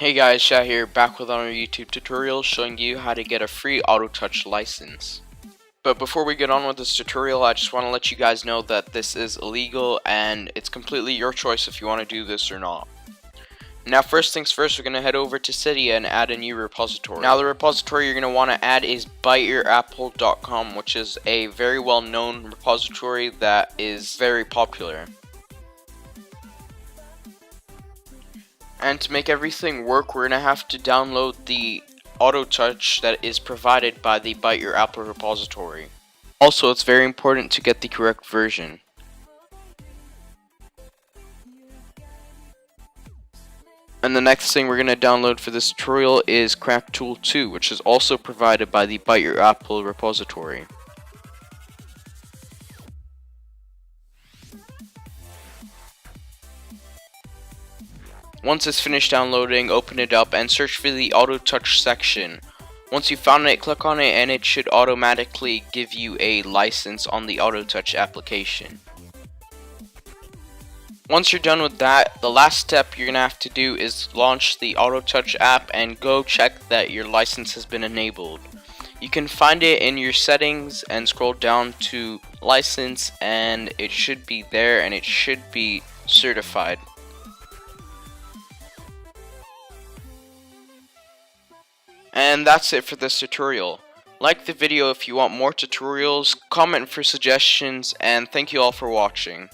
Hey guys, Shah here, back with another YouTube tutorial showing you how to get a free AutoTouch license. But before we get on with this tutorial, I just want to let you guys know that this is illegal and it's completely your choice if you want to do this or not. Now first things first, we're going to head over to Cydia and add a new repository. Now the repository you're going to want to add is biteyourapple.com, which is a very well known repository that is very popular. And to make everything work, we're going to have to download the AutoTouch that is provided by the Bite Your Apple repository. Also, it's very important to get the correct version. And the next thing we're going to download for this tutorial is Crack Tool 2, which is also provided by the Bite Your Apple repository. Once it's finished downloading, open it up and search for the AutoTouch section. Once you've found it, click on it and it should automatically give you a license on the AutoTouch application. Once you're done with that, the last step you're going to have to do is launch the AutoTouch app and go check that your license has been enabled. You can find it in your settings and scroll down to license, and it should be there and it should be certified. And that's it for this tutorial. Like the video if you want more tutorials, comment for suggestions, and thank you all for watching.